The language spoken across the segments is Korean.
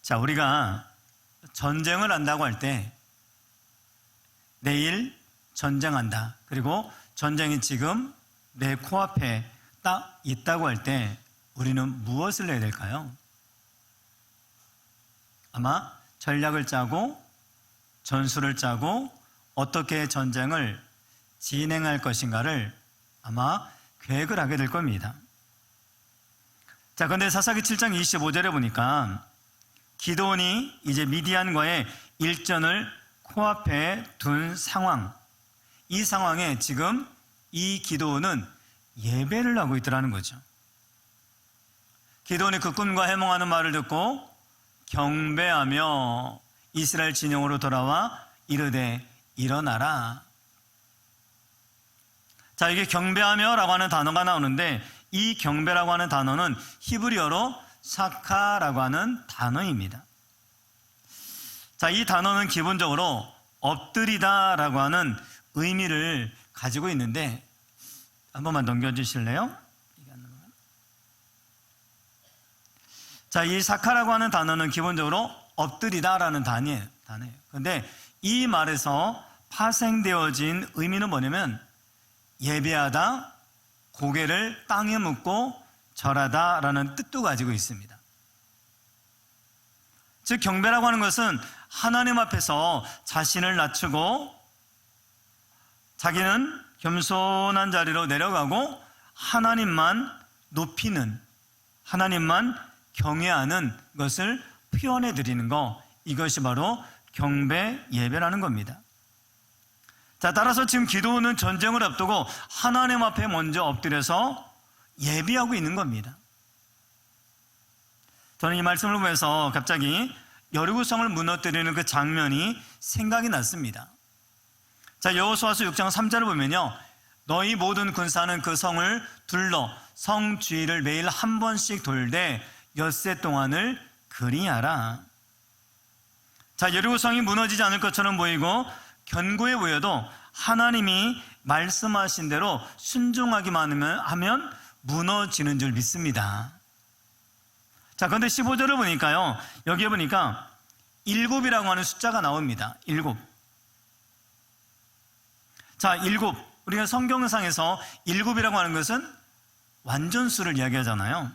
자, 우리가 전쟁을 한다고 할 때 내일 전쟁한다, 그리고 전쟁이 지금 내 코앞에 딱 있다고 할 때 우리는 무엇을 해야 될까요? 아마 전략을 짜고 전술을 짜고 어떻게 전쟁을 진행할 것인가를 아마 계획을 하게 될 겁니다. 자, 그런데 사사기 7장 25절에 보니까 기드온이 이제 미디안과의 일전을 코앞에 둔 상황, 이 상황에 지금 이 기드온은 예배를 하고 있더라는 거죠. 기드온이 그 꿈과 해몽하는 말을 듣고 경배하며 이스라엘 진영으로 돌아와 이르되 일어나라. 자, 이게 경배하며 라고 하는 단어가 나오는데, 이 경배라고 하는 단어는 히브리어로 사카라고 하는 단어입니다. 자, 이 단어는 기본적으로 엎드리다 라고 하는 의미를 가지고 있는데, 한 번만 넘겨주실래요? 자, 이 사카라고 하는 단어는 기본적으로 엎드리다 라는 단어예요. 그런데 이 말에서 파생되어진 의미는 뭐냐면 예배하다, 고개를 땅에 묻고 절하다 라는 뜻도 가지고 있습니다. 즉, 경배라고 하는 것은 하나님 앞에서 자신을 낮추고 자기는 겸손한 자리로 내려가고 하나님만 높이는, 하나님만 경외하는 것을 표현해 드리는 것, 이것이 바로 경배 예배라는 겁니다. 자, 따라서 지금 기드온은 전쟁을 앞두고 하나님 앞에 먼저 엎드려서 예비하고 있는 겁니다. 저는 이 말씀을 보면서 갑자기 여리고성을 무너뜨리는 그 장면이 생각이 났습니다. 자, 여호수아서 6장 3절을 보면요, 너희 모든 군사는 그 성을 둘러 성 주위를 매일 한 번씩 돌되 엿새 동안을 그리하라. 자, 여리고성이 무너지지 않을 것처럼 보이고 견고해 보여도 하나님이 말씀하신 대로 순종하기만 하면 무너지는 줄 믿습니다. 자, 그런데 15절을 보니까요, 여기에 보니까 7이라고 하는 숫자가 나옵니다. 7. 자, 7. 우리가 성경상에서 7이라고 하는 것은 완전수를 이야기하잖아요.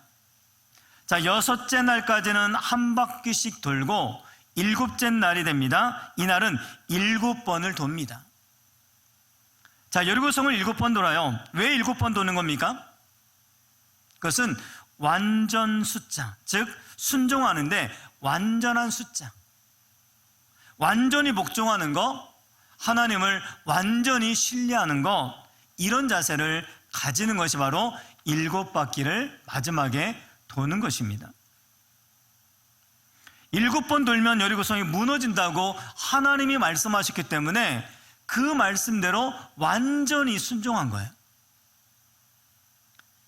자, 6째 날까지는 한 바퀴씩 돌고 7째 날이 됩니다. 이 날은 7번을 돕니다. 자, 여리고성을 7번 돌아요. 왜 7번 도는 겁니까? 그것은 완전 숫자, 즉 순종하는데 완전한 숫자, 완전히 복종하는 것, 하나님을 완전히 신뢰하는 것, 이런 자세를 가지는 것이 바로 7바퀴를 마지막에 도는 것입니다. 7번 돌면 여리고성이 무너진다고 하나님이 말씀하셨기 때문에 그 말씀대로 완전히 순종한 거예요.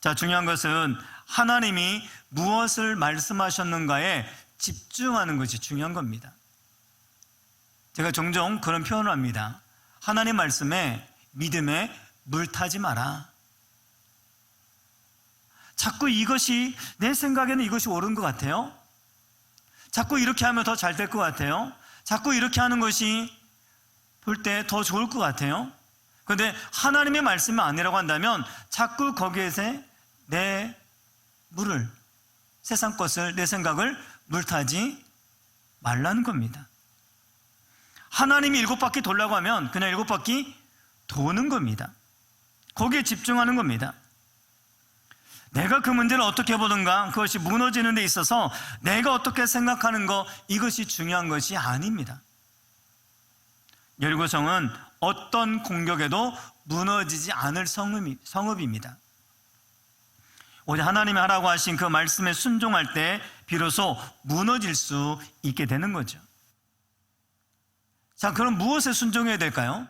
자, 중요한 것은 하나님이 무엇을 말씀하셨는가에 집중하는 것이 중요한 겁니다. 제가 종종 그런 표현을 합니다. 하나님 말씀에, 믿음에 물타지 마라. 자꾸 이것이, 내 생각에는 이것이 옳은 것 같아요. 자꾸 이렇게 하면 더 잘 될 것 같아요. 자꾸 이렇게 하는 것이 볼 때 더 좋을 것 같아요. 그런데 하나님의 말씀이 아니라고 한다면 자꾸 거기에서 내 물을, 세상 것을, 내 생각을 물타지 말라는 겁니다. 하나님이 7바퀴 돌라고 하면 그냥 7바퀴 도는 겁니다. 거기에 집중하는 겁니다. 내가 그 문제를 어떻게 보든가, 그것이 무너지는 데 있어서 내가 어떻게 생각하는 것, 이것이 중요한 것이 아닙니다. 여리고성은 어떤 공격에도 무너지지 않을 성읍입니다. 오직 하나님이 하라고 하신 그 말씀에 순종할 때 비로소 무너질 수 있게 되는 거죠. 자, 그럼 무엇에 순종해야 될까요?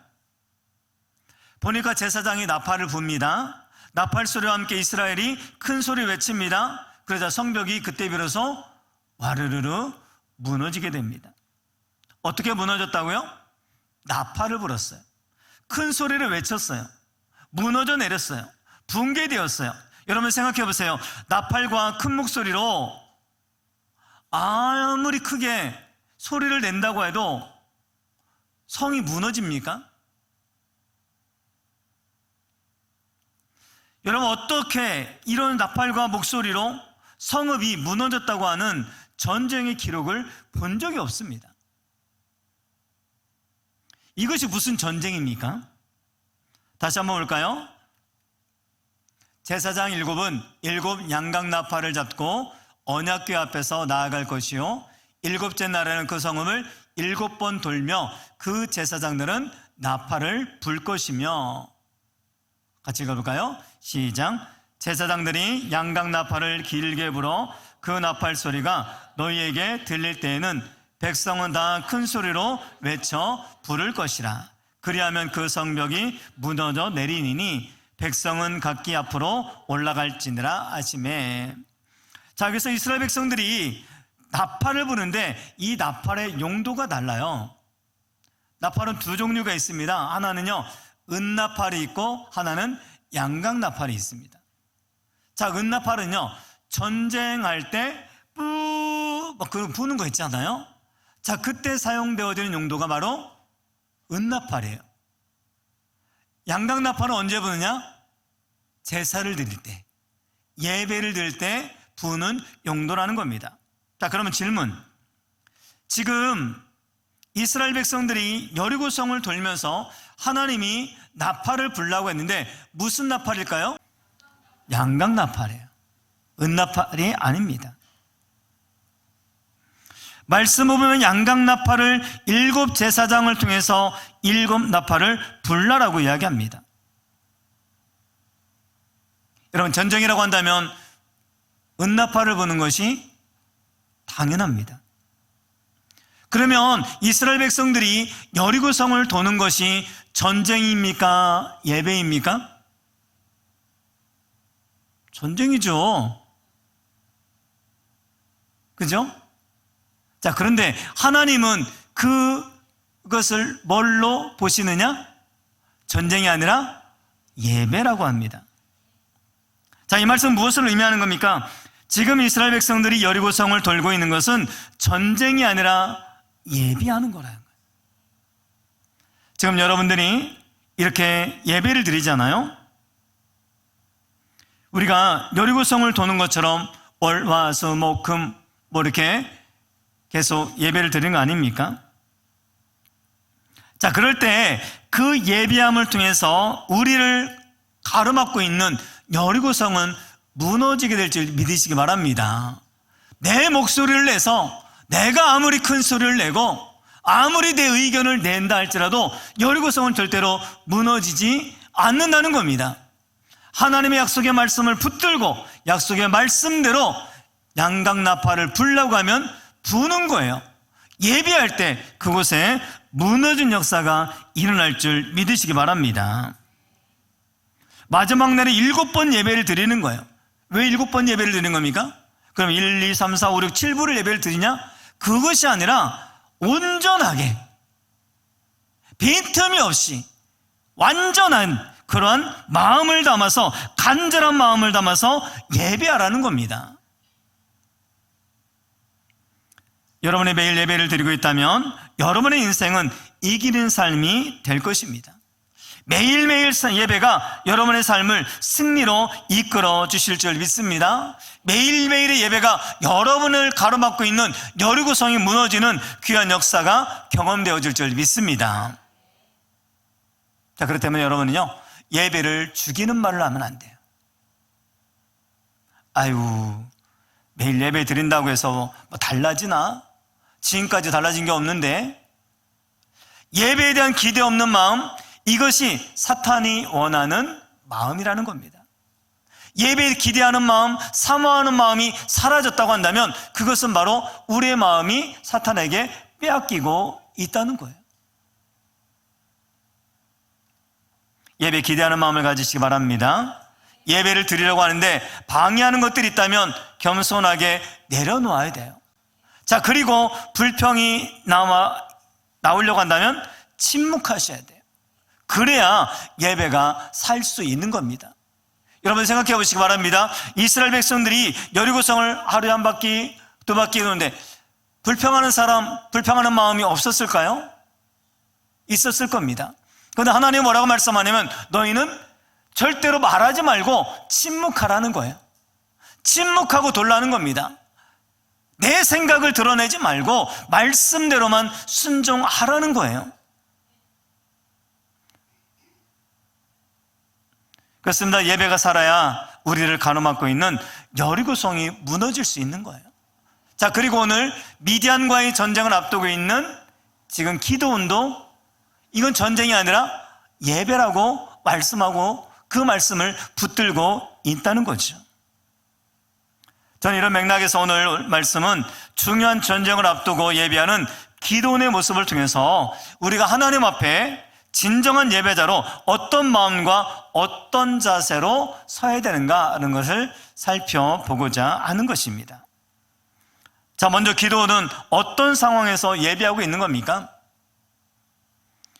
보니까 제사장이 나팔을 붑니다. 나팔 소리와 함께 이스라엘이 큰 소리 외칩니다. 그러자 성벽이 그때 비로소 와르르르 무너지게 됩니다. 어떻게 무너졌다고요? 나팔을 불었어요. 큰 소리를 외쳤어요. 무너져 내렸어요. 붕괴되었어요. 여러분 생각해 보세요. 나팔과 큰 목소리로 아무리 크게 소리를 낸다고 해도 성이 무너집니까? 여러분, 어떻게 이런 나팔과 목소리로 성읍이 무너졌다고 하는 전쟁의 기록을 본 적이 없습니다. 이것이 무슨 전쟁입니까? 다시 한번 볼까요? 제사장 일곱은 일곱 양각 나팔을 잡고 언약궤 앞에서 나아갈 것이요, 일곱째 날에는 그 성읍을 7번 돌며 그 제사장들은 나팔을 불 것이며. 같이 읽어볼까요? 시작. 제사장들이 양각 나팔을 길게 불어 그 나팔 소리가 너희에게 들릴 때에는 백성은 다 큰 소리로 외쳐 부를 것이라. 그리하면 그 성벽이 무너져 내리니니 백성은 각기 앞으로 올라갈지니라 하시매. 자, 그래서 이스라엘 백성들이 나팔을 부는데 이 나팔의 용도가 달라요. 나팔은 두 종류가 있습니다. 하나는요, 은나팔이 있고 하나는 양각나팔이 있습니다. 자, 은나팔은요, 전쟁할 때 막 부는 거 있잖아요. 자, 그때 사용되어지는 용도가 바로 은나팔이에요. 양각나팔은 언제 부느냐? 제사를 드릴 때, 예배를 드릴 때 부는 용도라는 겁니다. 자, 그러면 질문. 지금 이스라엘 백성들이 여리고성을 돌면서 하나님이 나팔을 불라고 했는데 무슨 나팔일까요? 양각나팔이에요. 은나팔이 아닙니다. 말씀을 보면 양각나팔을 7 제사장을 통해서 7 나팔을 불라라고 이야기합니다. 여러분, 전쟁이라고 한다면 은나팔을 부는 것이 당연합니다. 그러면 이스라엘 백성들이 여리고성을 도는 것이 전쟁입니까? 예배입니까? 전쟁이죠. 그죠? 자, 그런데 하나님은 그것을 뭘로 보시느냐? 전쟁이 아니라 예배라고 합니다. 자, 이 말씀 무엇을 의미하는 겁니까? 지금 이스라엘 백성들이 여리고성을 돌고 있는 것은 전쟁이 아니라 예배하는 거라는 거예요. 지금 여러분들이 이렇게 예배를 드리잖아요. 우리가 여리고성을 도는 것처럼 월, 화, 수, 목, 금 이렇게 계속 예배를 드리는 거 아닙니까? 자, 그럴 때 그 예배함을 통해서 우리를 가로막고 있는 여리고성은 무너지게 될 줄 믿으시기 바랍니다. 내 목소리를 내서 내가 아무리 큰 소리를 내고 아무리 내 의견을 낸다 할지라도 여리고성은 절대로 무너지지 않는다는 겁니다. 하나님의 약속의 말씀을 붙들고 약속의 말씀대로 양각나팔을 불라고 하면 부는 거예요. 예배할 때 그곳에 무너진 역사가 일어날 줄 믿으시기 바랍니다. 마지막 날에 7번 예배를 드리는 거예요. 왜 7번 예배를 드리는 겁니까? 그럼 1, 2, 3, 4, 5, 6, 7부를 예배를 드리냐? 그것이 아니라 온전하게 빈틈이 없이 완전한 그러한 마음을 담아서, 간절한 마음을 담아서 예배하라는 겁니다. 여러분이 매일 예배를 드리고 있다면 여러분의 인생은 이기는 삶이 될 것입니다. 매일매일 예배가 여러분의 삶을 승리로 이끌어 주실 줄 믿습니다. 매일매일의 예배가 여러분을 가로막고 있는 여리고성이 무너지는 귀한 역사가 경험되어질 줄 믿습니다. 자, 그렇다면 여러분은요, 예배를 죽이는 말을 하면 안 돼요. 아유, 매일 예배 드린다고 해서 뭐 달라지나? 지금까지 달라진 게 없는데. 예배에 대한 기대 없는 마음, 이것이 사탄이 원하는 마음이라는 겁니다. 예배에 기대하는 마음, 사모하는 마음이 사라졌다고 한다면 그것은 바로 우리의 마음이 사탄에게 빼앗기고 있다는 거예요. 예배 기대하는 마음을 가지시기 바랍니다. 예배를 드리려고 하는데 방해하는 것들이 있다면 겸손하게 내려놓아야 돼요. 자, 그리고 불평이 나오려고 한다면 침묵하셔야 돼요. 그래야 예배가 살 수 있는 겁니다. 여러분 생각해 보시기 바랍니다. 이스라엘 백성들이 여리고성을 하루에 한 바퀴, 두 바퀴 도는데 불평하는 사람, 불평하는 마음이 없었을까요? 있었을 겁니다. 그런데 하나님이 뭐라고 말씀하냐면 너희는 절대로 말하지 말고 침묵하라는 거예요. 침묵하고 돌라는 겁니다. 내 생각을 드러내지 말고 말씀대로만 순종하라는 거예요. 그렇습니다. 예배가 살아야 우리를 가로막고 있는 여리고성이 무너질 수 있는 거예요. 자, 그리고 오늘 미디안과의 전쟁을 앞두고 있는 지금 기드온도 이건 전쟁이 아니라 예배라고 말씀하고 그 말씀을 붙들고 있다는 거죠. 저는 이런 맥락에서 오늘 말씀은 중요한 전쟁을 앞두고 예배하는 기드온의 모습을 통해서 우리가 하나님 앞에 진정한 예배자로 어떤 마음과 어떤 자세로 서야 되는가 하는 것을 살펴보고자 하는 것입니다. 자, 먼저 기드온은 어떤 상황에서 예배하고 있는 겁니까?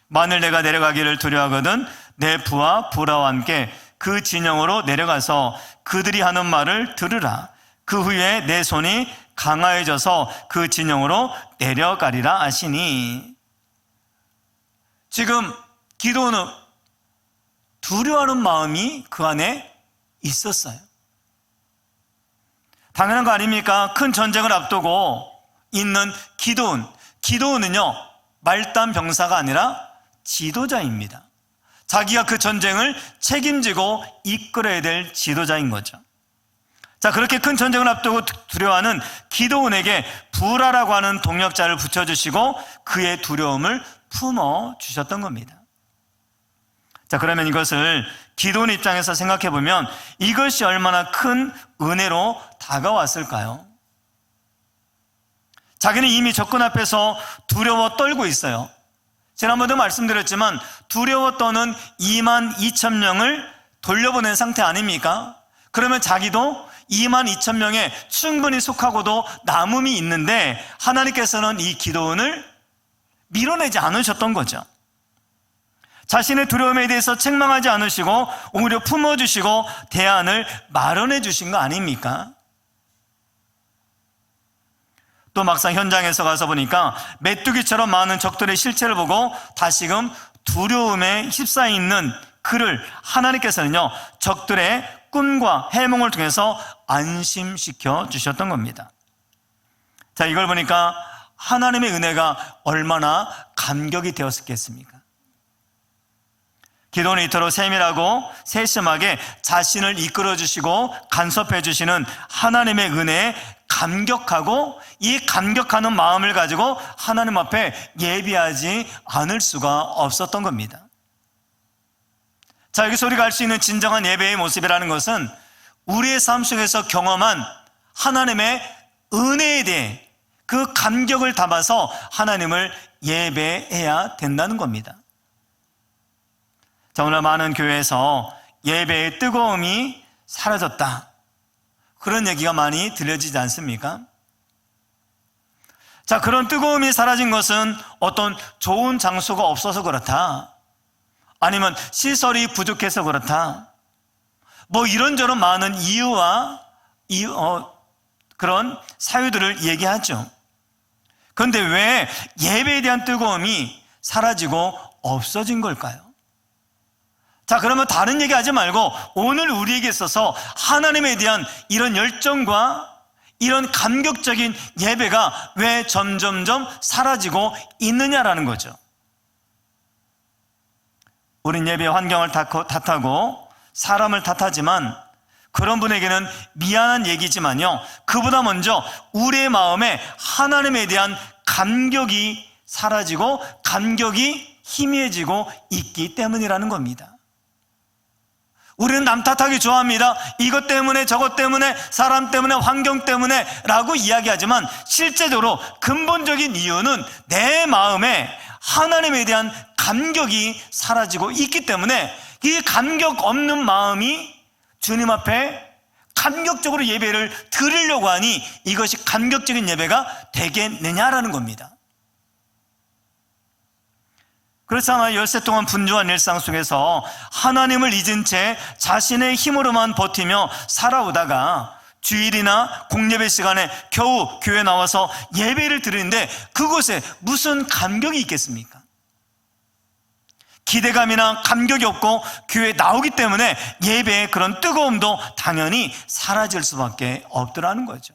만일 내가 내려가기를 두려워하거든 내 부하 부라와 함께 그 진영으로 내려가서 그들이 하는 말을 들으라. 그 후에 내 손이 강화해져서 그 진영으로 내려가리라 하시니, 지금 기드온은 두려워하는 마음이 그 안에 있었어요. 당연한 거 아닙니까? 큰 전쟁을 앞두고 있는 기드온은요 말단 병사가 아니라 지도자입니다. 자기가 그 전쟁을 책임지고 이끌어야 될 지도자인 거죠. 자, 그렇게 큰 전쟁을 앞두고 두려워하는 기드온에게 부라라고 하는 동역자를 붙여주시고 그의 두려움을 품어주셨던 겁니다. 자, 그러면 이것을 기드온 입장에서 생각해 보면 이것이 얼마나 큰 은혜로 다가왔을까요? 자기는 이미 적군 앞에서 두려워 떨고 있어요. 지난번에도 말씀드렸지만 두려워 떠는 22,000명을 돌려보낸 상태 아닙니까? 그러면 자기도 22,000명에 충분히 속하고도 남음이 있는데 하나님께서는 이 기드온을 밀어내지 않으셨던 거죠. 자신의 두려움에 대해서 책망하지 않으시고 오히려 품어주시고 대안을 마련해 주신 거 아닙니까? 또 막상 현장에서 가서 보니까 메뚜기처럼 많은 적들의 실체를 보고 다시금 두려움에 휩싸여 있는 그를 하나님께서는요 적들의 꿈과 해몽을 통해서 안심시켜 주셨던 겁니다. 자, 이걸 보니까 하나님의 은혜가 얼마나 감격이 되었겠습니까? 기도는 이토록 세밀하고 세심하게 자신을 이끌어 주시고 간섭해 주시는 하나님의 은혜에 감격하고 이 감격하는 마음을 가지고 하나님 앞에 예비하지 않을 수가 없었던 겁니다. 자, 여기서 우리가 알 수 있는 진정한 예배의 모습이라는 것은 우리의 삶 속에서 경험한 하나님의 은혜에 대해 그 감격을 담아서 하나님을 예배해야 된다는 겁니다. 자, 오늘 많은 교회에서 예배의 뜨거움이 사라졌다, 그런 얘기가 많이 들려지지 않습니까? 자, 그런 뜨거움이 사라진 것은 어떤 좋은 장소가 없어서 그렇다, 아니면 시설이 부족해서 그렇다, 뭐 이런저런 많은 이유와 그런 사유들을 얘기하죠. 그런데 왜 예배에 대한 뜨거움이 사라지고 없어진 걸까요? 자, 그러면 다른 얘기 하지 말고 오늘 우리에게 있어서 하나님에 대한 이런 열정과 이런 감격적인 예배가 왜 점점점 사라지고 있느냐라는 거죠. 우린 예배 환경을 탓하고 사람을 탓하지만 그런 분에게는 미안한 얘기지만요, 그보다 먼저 우리의 마음에 하나님에 대한 감격이 사라지고 감격이 희미해지고 있기 때문이라는 겁니다. 우리는 남 탓하기 좋아합니다. 이것 때문에 저것 때문에 사람 때문에 환경 때문에 라고 이야기하지만 실제적으로 근본적인 이유는 내 마음에 하나님에 대한 감격이 사라지고 있기 때문에 이 감격 없는 마음이 주님 앞에 감격적으로 예배를 드리려고 하니 이것이 감격적인 예배가 되겠느냐라는 겁니다. 그렇잖아요. 열세 동안 분주한 일상 속에서 하나님을 잊은 채 자신의 힘으로만 버티며 살아오다가 주일이나 공예배 시간에 겨우 교회 나와서 예배를 드리는데 그곳에 무슨 감격이 있겠습니까? 기대감이나 감격이 없고 교회에 나오기 때문에 예배의 그런 뜨거움도 당연히 사라질 수밖에 없더라는 거죠.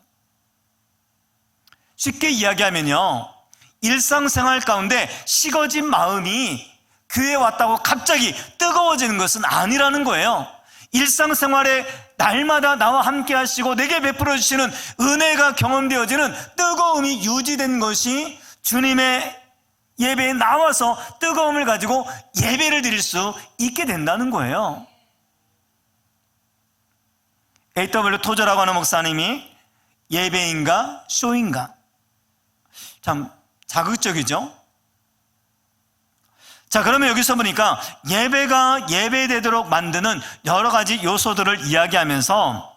쉽게 이야기하면요, 일상생활 가운데 식어진 마음이 교회에 왔다고 갑자기 뜨거워지는 것은 아니라는 거예요. 일상생활에 날마다 나와 함께 하시고 내게 베풀어 주시는 은혜가 경험되어지는 뜨거움이 유지된 것이 주님의 예배에 나와서 뜨거움을 가지고 예배를 드릴 수 있게 된다는 거예요. A.W. 토저라고 하는 목사님이 예배인가 쇼인가, 참 자극적이죠. 자, 그러면 여기서 보니까 예배가 예배되도록 만드는 여러 가지 요소들을 이야기하면서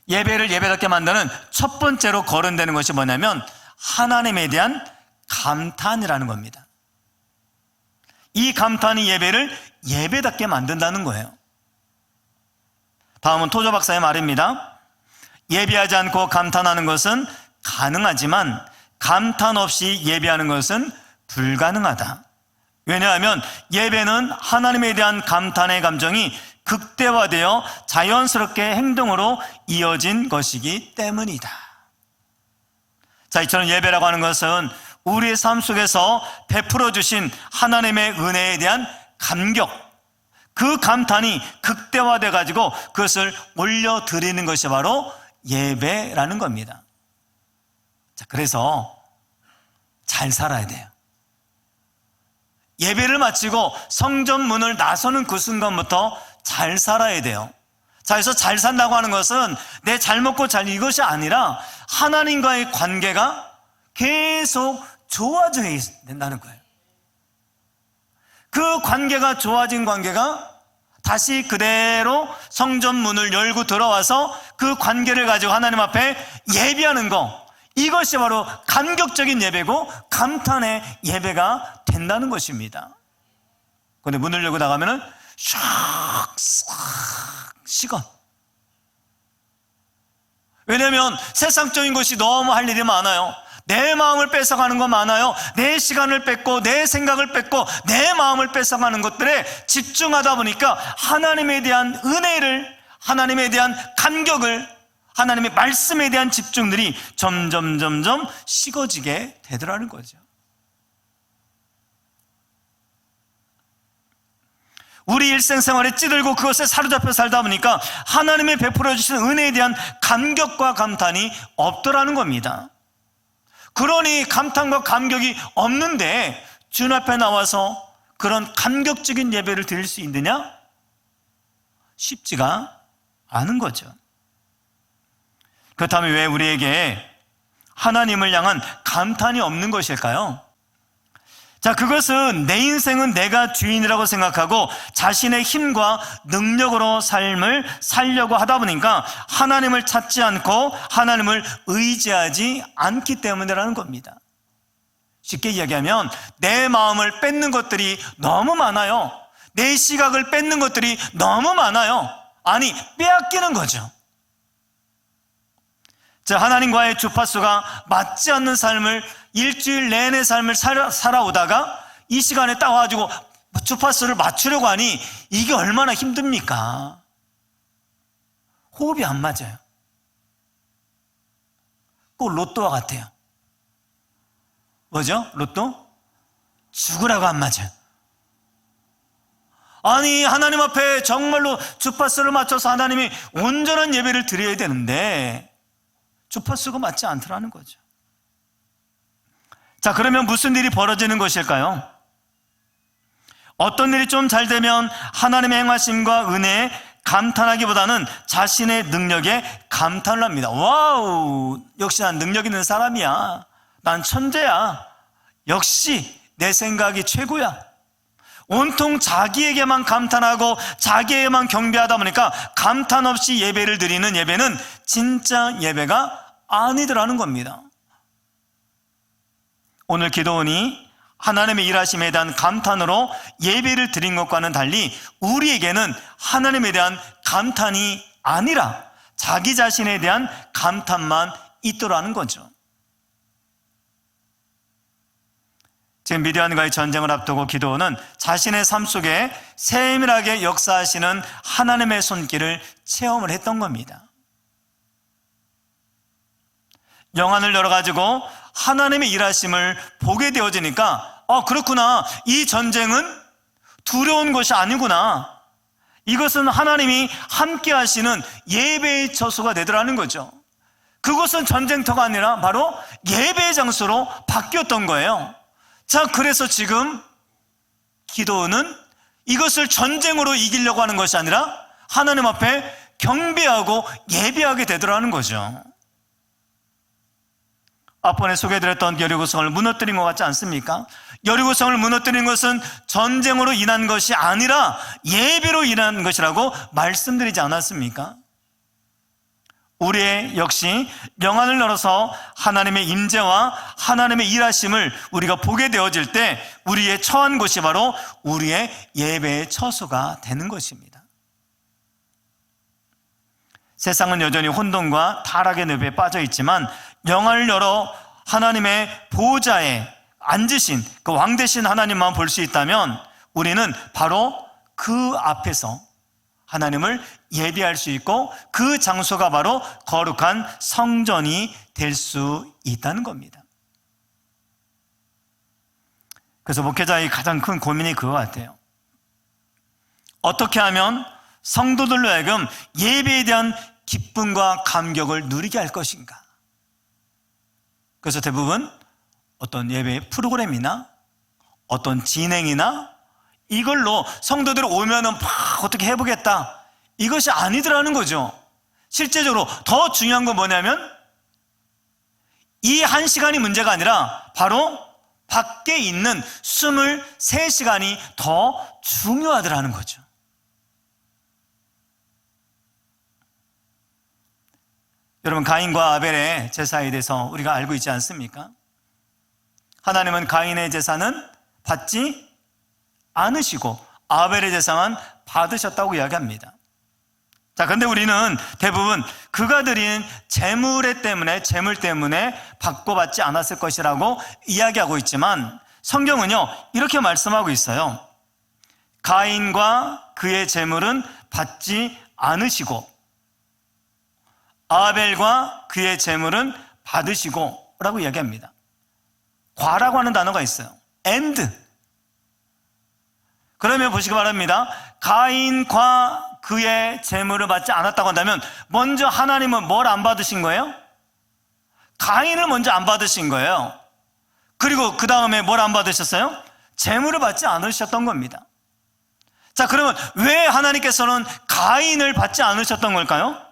예배를 예배답게 만드는 첫 번째로 거론되는 것이 뭐냐면 하나님에 대한 감탄이라는 겁니다. 이 감탄이 예배를 예배답게 만든다는 거예요. 다음은 토저 박사의 말입니다. 예배하지 않고 감탄하는 것은 가능하지만 감탄 없이 예배하는 것은 불가능하다. 왜냐하면 예배는 하나님에 대한 감탄의 감정이 극대화되어 자연스럽게 행동으로 이어진 것이기 때문이다. 자, 이처럼 예배라고 하는 것은 우리의 삶 속에서 베풀어 주신 하나님의 은혜에 대한 감격, 그 감탄이 극대화돼 가지고 그것을 올려드리는 것이 바로 예배라는 겁니다. 자, 그래서 잘 살아야 돼요. 예배를 마치고 성전 문을 나서는 그 순간부터 잘 살아야 돼요. 자, 그래서 잘 산다고 하는 것은 내 잘 먹고 잘 이것이 아니라 하나님과의 관계가 계속 좋아져야 된다는 거예요. 그 관계가 좋아진 관계가 다시 그대로 성전 문을 열고 들어와서 그 관계를 가지고 하나님 앞에 예배하는 거, 이것이 바로 감격적인 예배고 감탄의 예배가 된다는 것입니다. 그런데 문을 열고 나가면은 샥 식어. 왜냐하면 세상적인 것이 너무 할 일이 많아요. 내 마음을 뺏어가는 거 많아요. 내 시간을 뺏고 내 생각을 뺏고 내 마음을 뺏어가는 것들에 집중하다 보니까 하나님에 대한 은혜를, 하나님에 대한 감격을, 하나님의 말씀에 대한 집중들이 점점 식어지게 되더라는 거죠. 우리 일생생활에 찌들고 그것에 사로잡혀 살다 보니까 하나님의 베풀어 주시는 은혜에 대한 감격과 감탄이 없더라는 겁니다. 그러니 감탄과 감격이 없는데 주님 앞에 나와서 그런 감격적인 예배를 드릴 수 있느냐? 쉽지가 않은 거죠. 그렇다면 왜 우리에게 하나님을 향한 감탄이 없는 것일까요? 자, 그것은 내 인생은 내가 주인이라고 생각하고 자신의 힘과 능력으로 삶을 살려고 하다 보니까 하나님을 찾지 않고 하나님을 의지하지 않기 때문이라는 겁니다. 쉽게 이야기하면 내 마음을 뺏는 것들이 너무 많아요. 내 시각을 뺏는 것들이 너무 많아요. 아니, 빼앗기는 거죠. 자, 하나님과의 주파수가 맞지 않는 삶을, 일주일 내내 삶을 살아오다가 이 시간에 딱 와가지고 주파수를 맞추려고 하니 이게 얼마나 힘듭니까? 호흡이 안 맞아요. 꼭 로또와 같아요. 뭐죠? 로또? 죽으라고 안 맞아요. 아니, 하나님 앞에 정말로 주파수를 맞춰서 하나님이 온전한 예배를 드려야 되는데 주파수가 맞지 않더라는 거죠. 자, 그러면 무슨 일이 벌어지는 것일까요? 어떤 일이 좀 잘 되면 하나님의 행하심과 은혜에 감탄하기보다는 자신의 능력에 감탄을 합니다. 와우, 역시 난 능력 있는 사람이야. 난 천재야. 역시 내 생각이 최고야. 온통 자기에게만 감탄하고 자기에게만 경배하다 보니까 감탄 없이 예배를 드리는 예배는 진짜 예배가 아니더라는 겁니다. 오늘 기도원이 하나님의 일하심에 대한 감탄으로 예배를 드린 것과는 달리 우리에게는 하나님에 대한 감탄이 아니라 자기 자신에 대한 감탄만 있더라는 거죠. 지금 미디안과의 전쟁을 앞두고 기드온은 자신의 삶 속에 세밀하게 역사하시는 하나님의 손길을 체험을 했던 겁니다. 영안을 열어가지고 하나님의 일하심을 보게 되어지니까 그렇구나, 이 전쟁은 두려운 것이 아니구나, 이것은 하나님이 함께 하시는 예배의 처소가 되더라는 거죠. 그것은 전쟁터가 아니라 바로 예배의 장소로 바뀌었던 거예요. 자, 그래서 지금 기드온은 이것을 전쟁으로 이기려고 하는 것이 아니라 하나님 앞에 경배하고 예배하게 되더라는 거죠. 앞번에 소개해드렸던 여리고성을 무너뜨린 것 같지 않습니까? 여리고성을 무너뜨린 것은 전쟁으로 인한 것이 아니라 예배로 인한 것이라고 말씀드리지 않았습니까? 우리의 역시 영안을 열어서 하나님의 임재와 하나님의 일하심을 우리가 보게 되어질 때 우리의 처한 곳이 바로 우리의 예배의 처소가 되는 것입니다. 세상은 여전히 혼돈과 타락의 늪에 빠져 있지만 영안을 열어 하나님의 보호자에 앉으신 그 왕 되신 하나님만 볼 수 있다면 우리는 바로 그 앞에서 하나님을 예배할 수 있고 그 장소가 바로 거룩한 성전이 될 수 있다는 겁니다. 그래서 목회자의 가장 큰 고민이 그거 같아요. 어떻게 하면 성도들로 하여금 예배에 대한 기쁨과 감격을 누리게 할 것인가? 그래서 대부분 어떤 예배 프로그램이나 어떤 진행이나 이걸로 성도들이 오면은 막 어떻게 해보겠다, 이것이 아니더라는 거죠. 실제적으로 더 중요한 건 뭐냐면 이 1시간이 문제가 아니라 바로 밖에 있는 23시간이 더 중요하더라는 거죠. 여러분, 가인과 아벨의 제사에 대해서 우리가 알고 있지 않습니까? 하나님은 가인의 제사는 받지 않으시고 아벨의 제사만 받으셨다고 이야기합니다. 자, 그런데 우리는 대부분 그가 드린 재물 때문에 받고 받지 않았을 것이라고 이야기하고 있지만 성경은요, 이렇게 말씀하고 있어요. 가인과 그의 재물은 받지 않으시고 아벨과 그의 재물은 받으시고 라고 이야기합니다. 과라고 하는 단어가 있어요. and. 그러면 보시기 바랍니다. 가인과 그의 재물을 받지 않았다고 한다면 먼저 하나님은 뭘 안 받으신 거예요? 가인을 먼저 안 받으신 거예요. 그리고 그 다음에 뭘 안 받으셨어요? 재물을 받지 않으셨던 겁니다. 자, 그러면 왜 하나님께서는 가인을 받지 않으셨던 걸까요?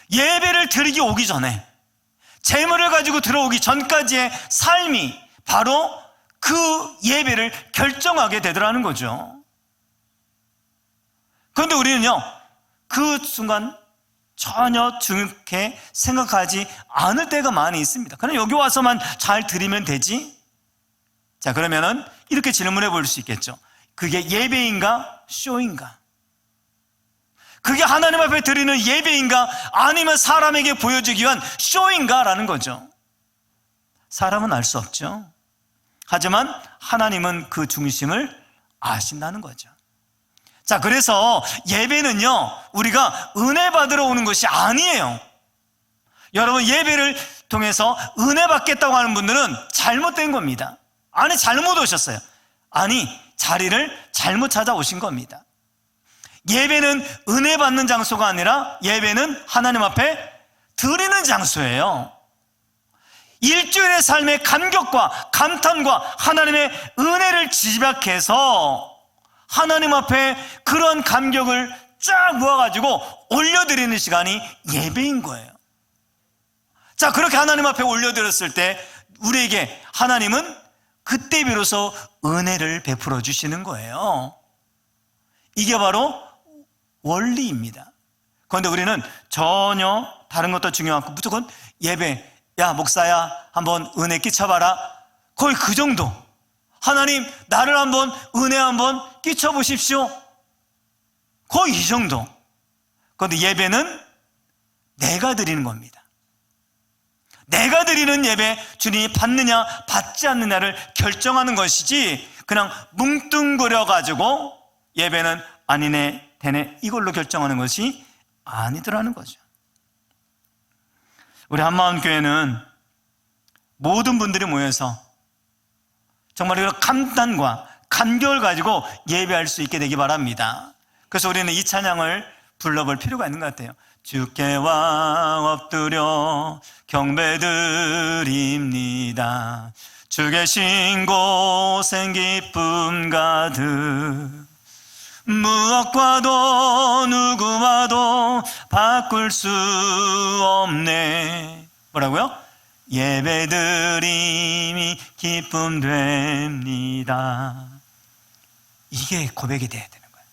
예배를 드리기 오기 전에, 재물을 가지고 들어오기 전까지의 삶이 바로 그 예배를 결정하게 되더라는 거죠. 그런데 우리는요, 그 순간 전혀 중요하게 생각하지 않을 때가 많이 있습니다. 그냥 여기 와서만 잘 드리면 되지? 자, 그러면은 이렇게 질문해 볼 수 있겠죠. 그게 예배인가 쇼인가? 그게 하나님 앞에 드리는 예배인가 아니면 사람에게 보여주기 위한 쇼인가 라는 거죠. 사람은 알 수 없죠. 하지만 하나님은 그 중심을 아신다는 거죠. 자, 그래서 예배는요, 우리가 은혜 받으러 오는 것이 아니에요. 여러분, 예배를 통해서 은혜 받겠다고 하는 분들은 잘못된 겁니다. 아니, 잘못 오셨어요. 아니, 자리를 잘못 찾아오신 겁니다. 예배는 은혜 받는 장소가 아니라 예배는 하나님 앞에 드리는 장소예요. 일주일의 삶의 감격과 감탄과 하나님의 은혜를 집약해서 하나님 앞에 그런 감격을 쫙 모아가지고 올려드리는 시간이 예배인 거예요. 자, 그렇게 하나님 앞에 올려드렸을 때 우리에게 하나님은 그때 비로소 은혜를 베풀어 주시는 거예요. 이게 바로 원리입니다. 그런데 우리는 전혀 다른 것도 중요하고 무조건 예배, 야 목사야 한번 은혜 끼쳐봐라, 거의 그 정도. 하나님 나를 한번 은혜 한번 끼쳐보십시오, 거의 이 정도. 그런데 예배는 내가 드리는 겁니다. 내가 드리는 예배, 주님이 받느냐 받지 않느냐를 결정하는 것이지, 그냥 뭉뚱그려 가지고 예배는 아니네 되네 이걸로 결정하는 것이 아니더라는 거죠. 우리 한마음교회는 모든 분들이 모여서 정말 이런 감단과 감격을 가지고 예배할 수 있게 되기 바랍니다. 그래서 우리는 이 찬양을 불러볼 필요가 있는 것 같아요. 주께 왕 엎드려 경배드립니다. 주 계신 곳엔 기쁨 가득, 무엇과도 누구와도 바꿀 수 없네. 뭐라고요? 예배드림이 기쁨 됩니다. 이게 고백이 돼야 되는 거예요.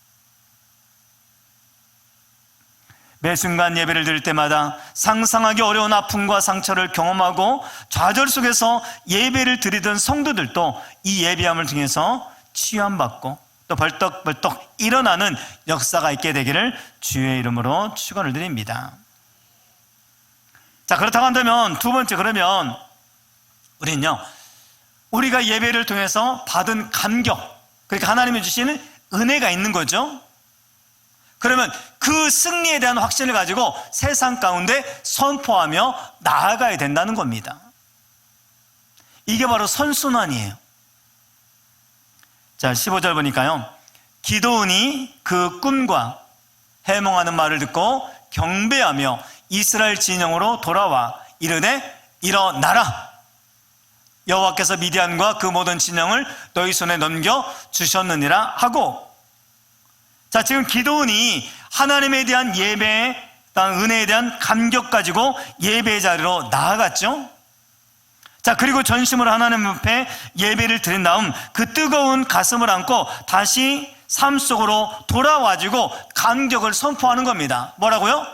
매 순간 예배를 드릴 때마다 상상하기 어려운 아픔과 상처를 경험하고 좌절 속에서 예배를 드리던 성도들도 이 예배함을 통해서 치유함받고 또 벌떡벌떡 일어나는 역사가 있게 되기를 주의 이름으로 축원을 드립니다. 자, 그렇다고 한다면 두 번째, 그러면 우리는요, 우리가 예배를 통해서 받은 감격, 그러니까 하나님이 주시는 은혜가 있는 거죠. 그러면 그 승리에 대한 확신을 가지고 세상 가운데 선포하며 나아가야 된다는 겁니다. 이게 바로 선순환이에요. 자, 15절 보니까요, 기드온이 그 꿈과 해몽하는 말을 듣고 경배하며 이스라엘 진영으로 돌아와 이르되 일어나라, 여호와께서 미디안과 그 모든 진영을 너희 손에 넘겨 주셨느니라 하고. 자, 지금 기드온이 하나님에 대한 예배, 은혜에 대한 감격 가지고 예배 자리로 나아갔죠. 자, 그리고 전심으로 하나님 앞에 예배를 드린 다음 그 뜨거운 가슴을 안고 다시 삶 속으로 돌아와지고 감격을 선포하는 겁니다. 뭐라고요?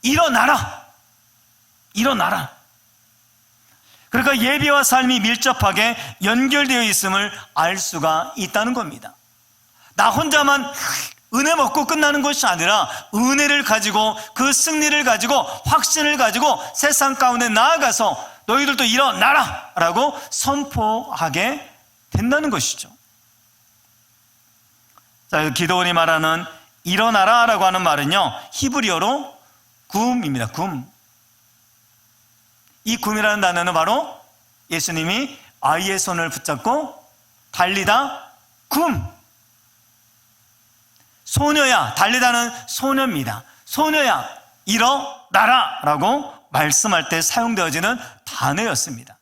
일어나라! 일어나라! 그러니까 예배와 삶이 밀접하게 연결되어 있음을 알 수가 있다는 겁니다. 나 혼자만 은혜 먹고 끝나는 것이 아니라 은혜를 가지고 그 승리를 가지고 확신을 가지고 세상 가운데 나아가서 너희들도 일어나라! 라고 선포하게 된다는 것이죠. 자, 기드온이 말하는 일어나라 라고 하는 말은요, 히브리어로 굼입니다. 굼. 이 굼이라는 단어는 바로 예수님이 아이의 손을 붙잡고 달리다 굼. 소녀야, 달리다는 소녀입니다. 소녀야, 일어나라 라고 말씀할 때 사용되어지는 단어였습니다.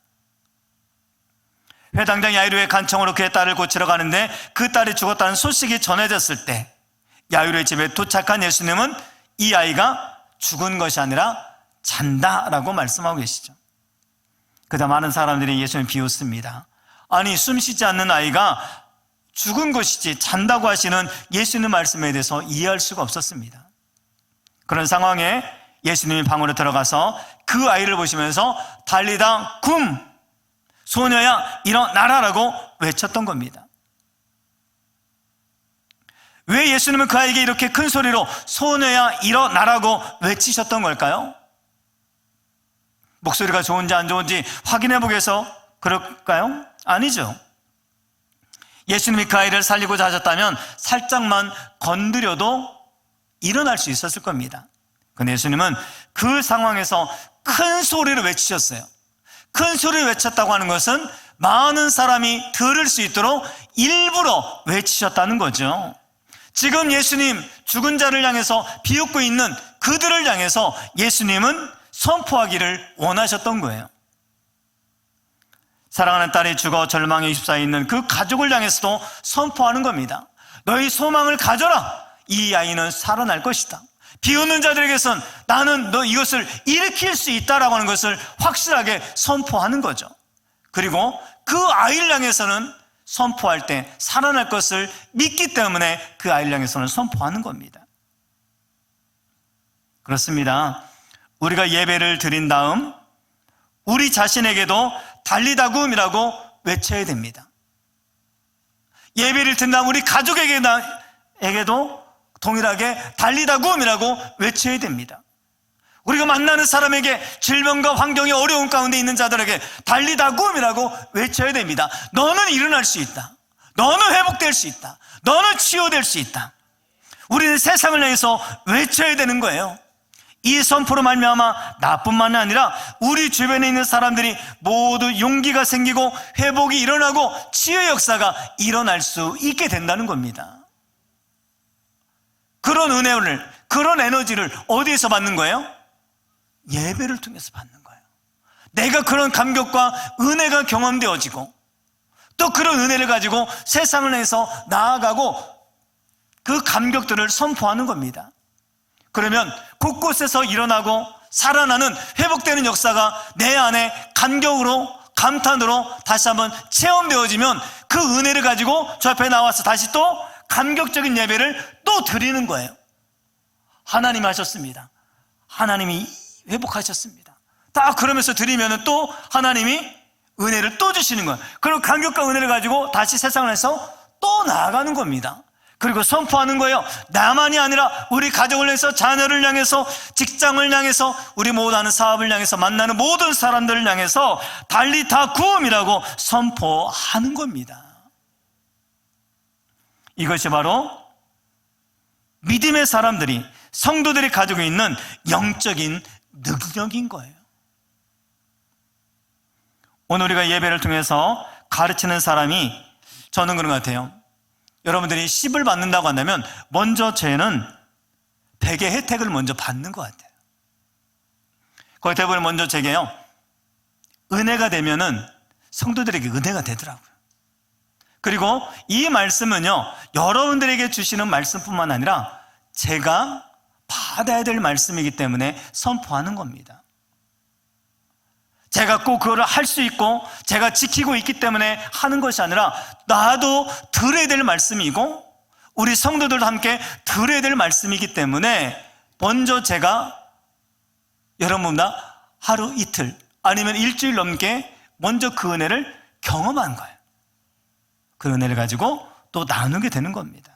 회당장 야이로의 간청으로 그의 딸을 고치러 가는데 그 딸이 죽었다는 소식이 전해졌을 때 야이로의 집에 도착한 예수님은 이 아이가 죽은 것이 아니라 잔다라고 말씀하고 계시죠. 그다 많은 사람들이 예수님 비웃습니다. 아니, 숨쉬지 않는 아이가 죽은 것이지 잔다고 하시는 예수님 말씀에 대해서 이해할 수가 없었습니다. 그런 상황에 예수님이 방으로 들어가서 그 아이를 보시면서 달리다 굼, 소녀야 일어나라라고 외쳤던 겁니다. 왜 예수님은 그 아이에게 이렇게 큰 소리로 소녀야 일어나라고 외치셨던 걸까요? 목소리가 좋은지 안 좋은지 확인해 보기 위해서 그럴까요? 아니죠. 예수님이 그 아이를 살리고자 하셨다면 살짝만 건드려도 일어날 수 있었을 겁니다. 근데 예수님은 그 상황에서 큰 소리를 외치셨어요. 큰 소리를 외쳤다고 하는 것은 많은 사람이 들을 수 있도록 일부러 외치셨다는 거죠. 지금 예수님 죽은 자를 향해서 비웃고 있는 그들을 향해서 예수님은 선포하기를 원하셨던 거예요. 사랑하는 딸이 죽어 절망의 24에 있는 그 가족을 향해서도 선포하는 겁니다. 너희 소망을 가져라. 이 아이는 살아날 것이다. 비웃는 자들에게선 나는 너 이것을 일으킬 수 있다라고 하는 것을 확실하게 선포하는 거죠. 그리고 그 아이를 향해서는 선포할 때 살아날 것을 믿기 때문에 그 아이를 향해서는 선포하는 겁니다. 그렇습니다. 우리가 예배를 드린 다음 우리 자신에게도 달리다굼이라고 외쳐야 됩니다. 예배를 드린 다음 우리 가족에게도 동일하게 달리다 구음이라고 외쳐야 됩니다. 우리가 만나는 사람에게 질병과 환경이 어려운 가운데 있는 자들에게 달리다 구음이라고 외쳐야 됩니다. 너는 일어날 수 있다. 너는 회복될 수 있다. 너는 치유될 수 있다. 우리는 세상을 향해서 외쳐야 되는 거예요. 이 선포로 말미암아 나뿐만 아니라 우리 주변에 있는 사람들이 모두 용기가 생기고 회복이 일어나고 치유의 역사가 일어날 수 있게 된다는 겁니다. 그런 은혜를, 그런 에너지를 어디에서 받는 거예요? 예배를 통해서 받는 거예요. 내가 그런 감격과 은혜가 경험되어지고 또 그런 은혜를 가지고 세상을 향해서 나아가고 그 감격들을 선포하는 겁니다. 그러면 곳곳에서 일어나고 살아나는 회복되는 역사가 내 안에 감격으로, 감탄으로 다시 한번 체험되어지면 그 은혜를 가지고 저 앞에 나와서 다시 또 감격적인 예배를 또 드리는 거예요. 하나님이 하셨습니다. 하나님이 회복하셨습니다. 딱 그러면서 드리면 또 하나님이 은혜를 또 주시는 거예요. 그리고 감격과 은혜를 가지고 다시 세상을 해서 또 나아가는 겁니다. 그리고 선포하는 거예요. 나만이 아니라 우리 가족을 향해서, 자녀를 향해서, 직장을 향해서, 우리 모두 하는 사업을 향해서, 만나는 모든 사람들을 향해서 달리다 구음이라고 선포하는 겁니다. 이것이 바로 믿음의 사람들이, 성도들이 가지고 있는 영적인 능력인 거예요. 오늘 우리가 예배를 통해서 가르치는 사람이, 저는 그런 것 같아요. 여러분들이 10을 받는다고 한다면 먼저 쟤는 100의 혜택을 먼저 받는 것 같아요. 거의 대부분 먼저 제게요, 은혜가 되면은 성도들에게 은혜가 되더라고요. 그리고 이 말씀은요, 여러분들에게 주시는 말씀뿐만 아니라 제가 받아야 될 말씀이기 때문에 선포하는 겁니다. 제가 꼭 그거를 할 수 있고 제가 지키고 있기 때문에 하는 것이 아니라 나도 들어야 될 말씀이고 우리 성도들도 함께 들어야 될 말씀이기 때문에 먼저 제가 여러분보다 하루 이틀 아니면 일주일 넘게 먼저 그 은혜를 경험한 거예요. 그 은혜를 가지고 또 나누게 되는 겁니다.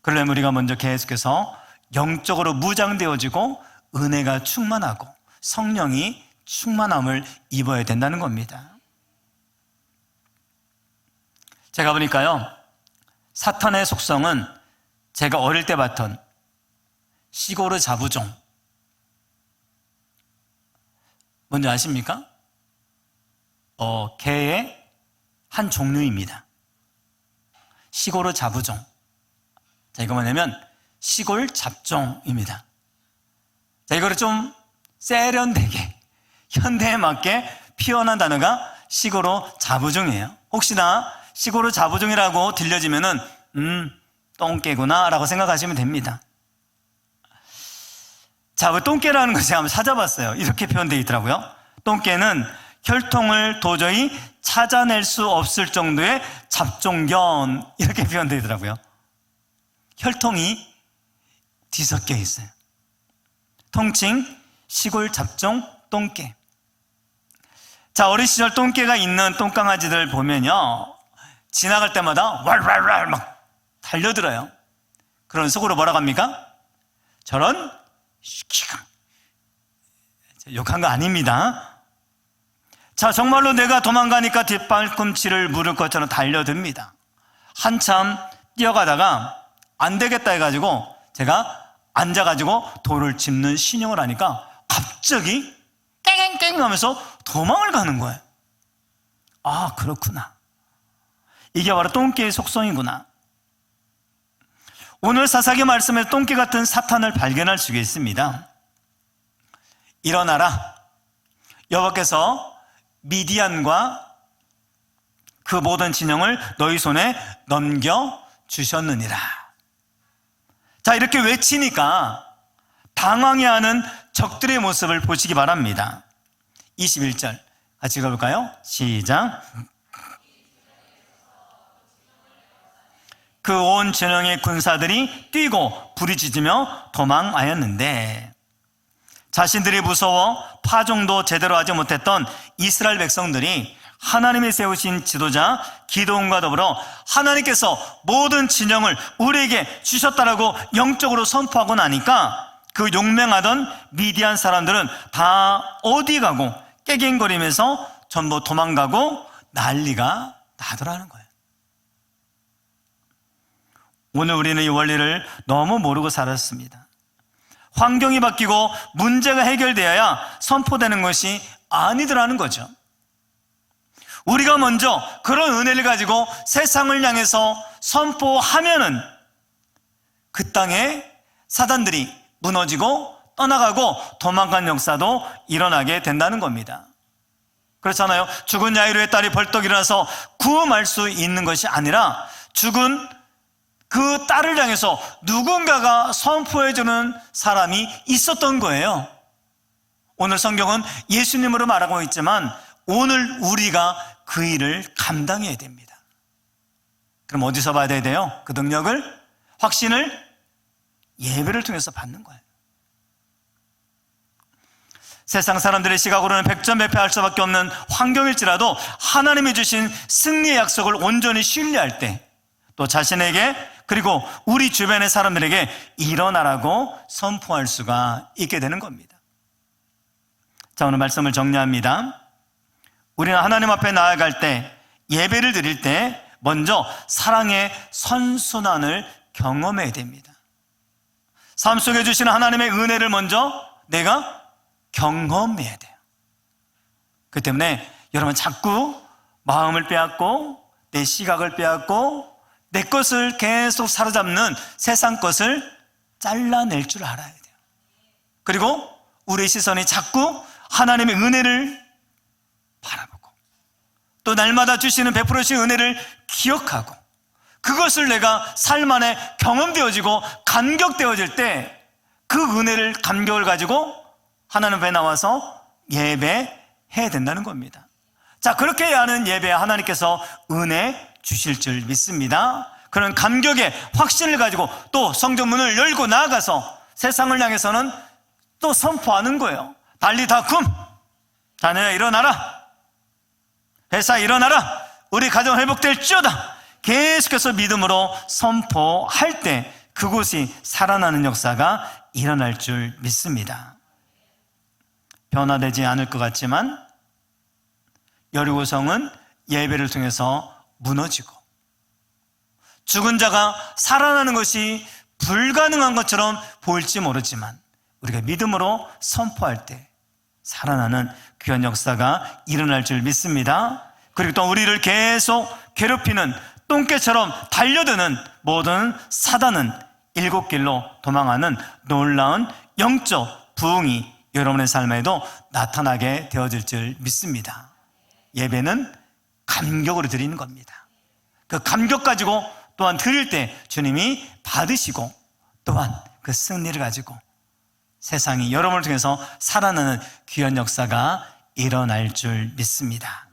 그러려면 우리가 먼저 계속해서 영적으로 무장되어지고 은혜가 충만하고 성령이 충만함을 입어야 된다는 겁니다. 제가 보니까요, 사탄의 속성은 제가 어릴 때 봤던 시고르 자부종, 뭔지 아십니까? 개의 한 종류입니다. 시고르 자부종. 자, 이거 뭐냐면 시골 잡종입니다. 자, 이거를 좀 세련되게 현대에 맞게 표현한 단어가 시고르 자부종이에요. 혹시나 시고르 자부종이라고 들려지면은 똥개구나 라고 생각하시면 됩니다. 자, 그 똥개라는 거 제가 한번 찾아봤어요. 이렇게 표현되어 있더라고요. 똥개는 혈통을 도저히 찾아낼 수 없을 정도의 잡종견, 이렇게 표현되어 있더라고요. 혈통이 뒤섞여 있어요. 통칭 시골 잡종 똥개. 자, 어린 시절 똥개가 있는 똥강아지들 보면요, 지나갈 때마다 왈왈왈 막 달려들어요. 그런 속으로 뭐라고 합니까? 저런 시키가. 욕한 거 아닙니다. 자, 정말로 내가 도망가니까 뒷발꿈치를 물을 것처럼 달려듭니다. 한참 뛰어가다가 안 되겠다 해가지고 제가 앉아가지고 돌을 짚는 신용을 하니까 갑자기 깽깽 하면서 도망을 가는 거예요. 아, 그렇구나. 이게 바로 똥개의 속성이구나. 오늘 사사기 말씀에 똥개 같은 사탄을 발견할 수가 있습니다. 일어나라, 여호와께서 미디안과 그 모든 진영을 너희 손에 넘겨주셨느니라. 자, 이렇게 외치니까 당황해하는 적들의 모습을 보시기 바랍니다. 21절 같이 읽어볼까요? 시작. 그 온 진영의 군사들이 뛰고 부르짖으며 도망하였는데, 자신들이 무서워 파종도 제대로 하지 못했던 이스라엘 백성들이 하나님이 세우신 지도자 기드온과 더불어 하나님께서 모든 진영을 우리에게 주셨다라고 영적으로 선포하고 나니까 그 용맹하던 미디안 사람들은 다 어디 가고 깨갱거리면서 전부 도망가고 난리가 나더라는 거예요. 오늘 우리는 이 원리를 너무 모르고 살았습니다. 환경이 바뀌고 문제가 해결되어야 선포되는 것이 아니더라는 거죠. 우리가 먼저 그런 은혜를 가지고 세상을 향해서 선포하면은 그 땅에 사단들이 무너지고 떠나가고 도망간 역사도 일어나게 된다는 겁니다. 그렇잖아요. 죽은 야이로의 딸이 벌떡 일어나서 구음할 수 있는 것이 아니라 죽은 그 딸을 향해서 누군가가 선포해주는 사람이 있었던 거예요. 오늘 성경은 예수님으로 말하고 있지만 오늘 우리가 그 일을 감당해야 됩니다. 그럼 어디서 받아야 돼요? 그 능력을, 확신을 예배를 통해서 받는 거예요. 세상 사람들의 시각으로는 백전백패할 수밖에 없는 환경일지라도 하나님이 주신 승리의 약속을 온전히 신뢰할 때 또 자신에게 그리고 우리 주변의 사람들에게 일어나라고 선포할 수가 있게 되는 겁니다. 자, 오늘 말씀을 정리합니다. 우리는 하나님 앞에 나아갈 때, 예배를 드릴 때 먼저 사랑의 선순환을 경험해야 됩니다. 삶 속에 주시는 하나님의 은혜를 먼저 내가 경험해야 돼요. 그 때문에 여러분 자꾸 마음을 빼앗고 내 시각을 빼앗고 내 것을 계속 사로잡는 세상 것을 잘라낼 줄 알아야 돼요. 그리고 우리의 시선이 자꾸 하나님의 은혜를 바라보고 또 날마다 주시는 베풀으신 은혜를 기억하고 그것을 내가 삶 안에 경험되어지고 감격되어질 때 그 은혜를 감격을 가지고 하나님 앞에 나와서 예배해야 된다는 겁니다. 자, 그렇게 해야 하는 예배에 하나님께서 은혜 주실 줄 믿습니다. 그런 감격의 확신을 가지고 또 성전문을 열고 나아가서 세상을 향해서는 또 선포하는 거예요. 달리다쿰, 자녀야 일어나라, 회사 일어나라, 우리 가정 회복될지어다. 계속해서 믿음으로 선포할 때 그곳이 살아나는 역사가 일어날 줄 믿습니다. 변화되지 않을 것 같지만 여리고성은 예배를 통해서 무너지고 죽은 자가 살아나는 것이 불가능한 것처럼 보일지 모르지만 우리가 믿음으로 선포할 때 살아나는 귀한 역사가 일어날 줄 믿습니다. 그리고 또 우리를 계속 괴롭히는 똥개처럼 달려드는 모든 사단은 일곱 길로 도망하는 놀라운 영적 부흥이 여러분의 삶에도 나타나게 되어질 줄 믿습니다. 예배는 감격으로 드리는 겁니다. 그 감격 가지고 또한 드릴 때 주님이 받으시고 또한 그 승리를 가지고 세상이 여러분을 통해서 살아나는 귀한 역사가 일어날 줄 믿습니다.